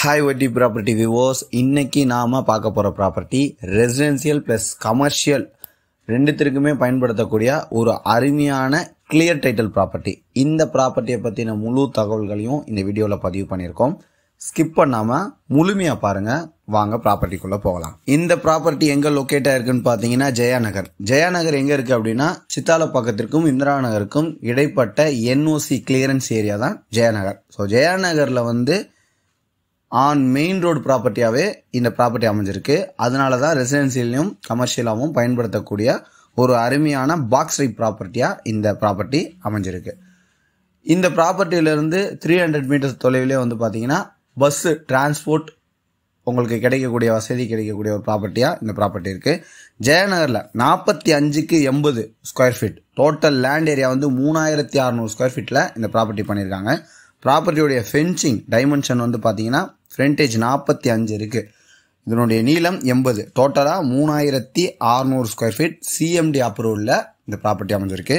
Hi OT property viewers, இன்னைக்கு நாம பார்க்க போற ப்ராப்பர்ட்டி ரெசிடென்சியல் பிளஸ் கமர்ஷியல் ரெண்டுத்திற்குமே பயன்படுத்தக்கூடிய ஒரு அருமையான கிளியர் டைட்டில் ப்ராப்பர்ட்டி. இந்த ப்ராப்பர்ட்டியை பத்தின முழு தகவல்களையும் இந்த வீடியோல பதிவு பண்ணியிருக்கோம். ஸ்கிப் பண்ணாம முழுமையா பாருங்க. வாங்க ப்ராப்பர்ட்டிக்குள்ள போகலாம். இந்த ப்ராப்பர்ட்டி எங்க லொகேட் ஆயிருக்குன்னு பாத்தீங்கன்னா ஜெயாநகர். ஜெயாநகர் எங்க இருக்கு அப்படின்னா சித்தாலப்பாக்கத்திற்கும் இந்திரா நகருக்கும் இடைப்பட்ட என்ஓசி கிளியரன்ஸ் ஏரியா தான் ஜெயாநகர். ஸோ ஜெயாநகர்ல ஆன் மெயின் ரோடு ப்ராப்பர்ட்டியாவே இந்த ப்ராப்பர்ட்டி அமைஞ்சிருக்கு. அதனால தான் ரெசிடென்சியலையும் கமர்ஷியலாகவும் பயன்படுத்தக்கூடிய ஒரு அருமையான பாக்ஸ் டைப் ப்ராப்பர்ட்டியா இந்த ப்ராப்பர்ட்டி அமைஞ்சிருக்கு. இந்த ப்ராப்பர்ட்டியிலிருந்து 300 மீட்டர்ஸ் தொலைவிலே பார்த்தீங்கன்னா பஸ் டிரான்ஸ்போர்ட் உங்களுக்கு கிடைக்கக்கூடிய வசதி கிடைக்கக்கூடிய ஒரு ப்ராப்பர்ட்டியா இந்த ப்ராப்பர்ட்டி இருக்கு. ஜெயநகர்ல 45க்கு 80 square feet total land area 3600 square ஃபீட்ல இந்த ப்ராப்பர்ட்டி பண்ணியிருக்காங்க. ப்ராப்பர்ட்டியோடைய ஃபென்சிங் டைமென்ஷன் பார்த்தீங்கன்னா ஃப்ரண்டேஜ் 45 இருக்கு. இதனுடைய நீளம் 80, டோட்டலா 3600 ஸ்கொயர் ஃபீட் சிஎம்டி அப்ரூவல்ல இந்த ப்ராப்பர்ட்டி அமைஞ்சிருக்கு.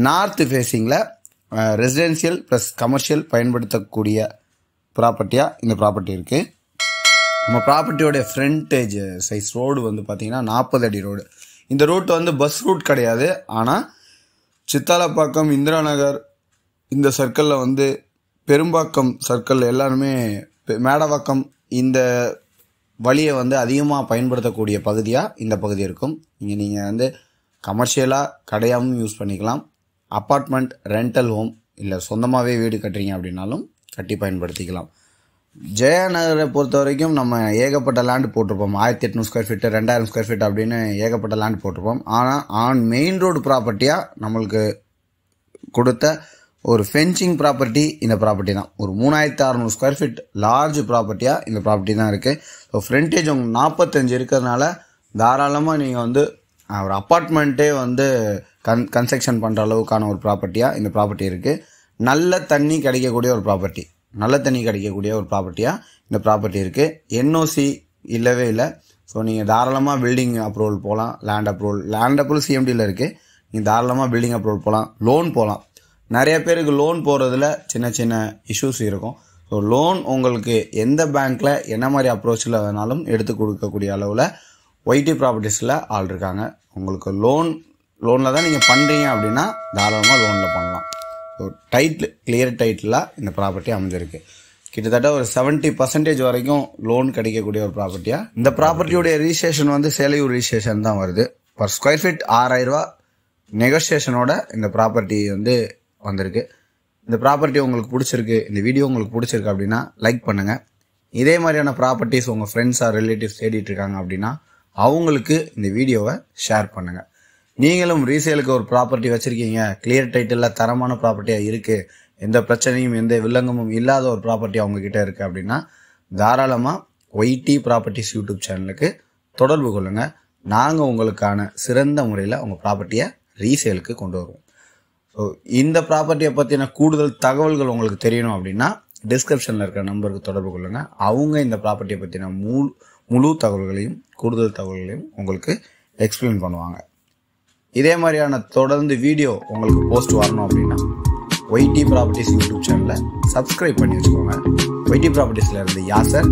நார்த் ஃபேசிங்ல ரெசிடென்சியல் பிளஸ் கமர்ஷியல் பயன்படுத்தக்கூடிய ப்ராப்பர்ட்டியா இந்த ப்ராப்பர்ட்டி இருக்கு. நம்ம ப்ராப்பர்ட்டியோடைய ஃப்ரண்டேஜ் சைஸ் ரோடு பார்த்தீங்கன்னா 40 அடி ரோடு. இந்த ரூட் பஸ் ரூட் கிடையாது. ஆனால் சித்தாலப்பாக்கம், இந்திரா நகர் இந்த சர்க்கிளில் பெரும்பாக்கம் சர்க்கிள் எல்லாருமே மேடவாக்கம் இந்த வழியை அதிகமாக பயன்படுத்தக்கூடிய பகுதியாக இந்த பகுதி இருக்கும். இங்கே நீங்கள் கமர்ஷியலாக கடையாகவும் யூஸ் பண்ணிக்கலாம். அப்பார்ட்மெண்ட், ரெண்டல் ஹோம் இல்லை சொந்தமாகவே வீடு கட்டுறீங்க அப்படின்னாலும் கட்டி பயன்படுத்திக்கலாம். ஜெயநகரை பொறுத்த வரைக்கும் நம்ம ஏகப்பட்ட லேண்டு போட்டிருப்போம். 1800 ஸ்கொயர் ஃபீட்டு, 2000 ஸ்கொயர் ஃபீட் அப்படின்னு ஏகப்பட்ட லேண்ட் போட்டிருப்போம். ஆனால் ஆன் மெயின் ரோடு ப்ராப்பர்ட்டியாக நம்மளுக்கு கொடுத்த ஒரு ஃபென்சிங் ப்ராப்பர்ட்டி இந்த ப்ராப்பர்ட்டி தான். ஒரு 3600 ஸ்கொயர் ஃபீட் லார்ஜ் ப்ராப்பர்ட்டியாக இந்த ப்ராப்பர்ட்டி தான் இருக்குது. ஸோ ஃப்ரண்டேஜ் உங்களுக்கு 45 இருக்கிறதுனால தாராளமாக நீங்கள் ஒரு அப்பார்ட்மெண்ட்டே கன்ஸ்ட்ரக்ஷன் பண்ணுற அளவுக்கான ஒரு ப்ராப்பர்ட்டியாக இந்த ப்ராப்பர்ட்டி இருக்குது. நல்ல தண்ணி கிடைக்கக்கூடிய ஒரு ப்ராப்பர்ட்டி, நல்ல தண்ணி கிடைக்கக்கூடிய ஒரு ப்ராப்பர்ட்டியாக இந்த ப்ராப்பர்ட்டி இருக்குது. என்ஓசி இல்லவே இல்லை. ஸோ நீங்கள் தாராளமாக பில்டிங் அப்ரூவல் போகலாம். லேண்ட் அப்ரூவல் சிஎம்டியில் இருக்குது. நீங்கள் தாராளமாக பில்டிங் அப்ரூவல் போகலாம், லோன் போகலாம். நிறைய பேருக்கு லோன் போகிறதுல சின்ன சின்ன இஷ்யூஸ் இருக்கும். ஸோ லோன் உங்களுக்கு எந்த பேங்க்கில் என்ன மாதிரி அப்ரோச்சில் வேணாலும் எடுத்து கொடுக்கக்கூடிய அளவில் ஒய்டி ப்ராப்பர்ட்டிஸில் ஆள் இருக்காங்க. உங்களுக்கு லோனில் தான் நீங்கள் பண்ணுறீங்க அப்படின்னா தாராளமாக லோனில் பண்ணலாம். ஸோ கிளியர் டைட்டிலாக இந்த ப்ராப்பர்ட்டி அமைஞ்சிருக்கு. கிட்டத்தட்ட ஒரு 70% வரைக்கும் லோன் கிடைக்கக்கூடிய ஒரு ப்ராப்பர்ட்டியாக இந்த ப்ராப்பர்ட்டியோடைய ரிஜிஸ்ட்ரேஷன் சேலையூர் ரிஜிஸ்ட்ரேஷன் தான் வருது. பர் ஸ்கொயர் ஃபீட் 6000 ரூபா நெகோசியேஷனோட இந்த ப்ராப்பர்ட்டி வந்திருக்கு. இந்த ப்ராப்பர்ட்டி உங்களுக்கு பிடிச்சிருக்கு, இந்த வீடியோ உங்களுக்கு பிடிச்சிருக்கு அப்படின்னா லைக் பண்ணுங்க. இதே மாதிரியான ப்ராப்பர்ட்டிஸ் உங்கள் ஃப்ரெண்ட்ஸ் ஆர் ரிலேட்டிவ்ஸ் தேடிட்டு இருக்காங்க அப்படின்னா அவங்களுக்கு இந்த வீடியோவை ஷேர் பண்ணுங்க. நீங்களும் ரீசேலுக்கு ஒரு ப்ராப்பர்ட்டி வச்சிருக்கீங்க, கிளியர் டைட்டிலில் தரமான ப்ராப்பர்ட்டியாக இருக்குது, எந்த பிரச்சனையும் எந்த வில்லங்கமும் இல்லாத ஒரு ப்ராப்பர்ட்டி அவங்கக்கிட்ட இருக்குது அப்படின்னா தாராளமாக ஒய்டி ப்ராப்பர்ட்டிஸ் யூடியூப் சேனலுக்கு தொடர்பு கொள்ளுங்கள். நாங்கள் உங்களுக்கான சிறந்த முறையில் உங்கள் ப்ராப்பர்ட்டியை ரீசேலுக்கு கொண்டு வருவோம். ஸோ இந்த ப்ராப்பர்ட்டியை பற்றின கூடுதல் தகவல்கள் உங்களுக்கு தெரியணும் அப்படின்னா டிஸ்கிரிப்ஷனில் இருக்கிற நம்பருக்கு தொடர்பு கொள்ளுங்கள். அவங்க இந்த ப்ராப்பர்ட்டியை பற்றின முழு தகவல்களையும் கூடுதல் தகவல்களையும் உங்களுக்கு எக்ஸ்பிளைன் பண்ணுவாங்க. இதே மாதிரியான தொடர்ந்து வீடியோ உங்களுக்கு போஸ்ட் வரணும் அப்படின்னா ஒய்டி ப்ராப்பர்ட்டிஸ் யூடியூப் சேனலை சப்ஸ்கிரைப் பண்ணி வச்சுக்கோங்க. ஒய்டி ப்ராப்பர்ட்டிஸில் இருந்து யாசர்.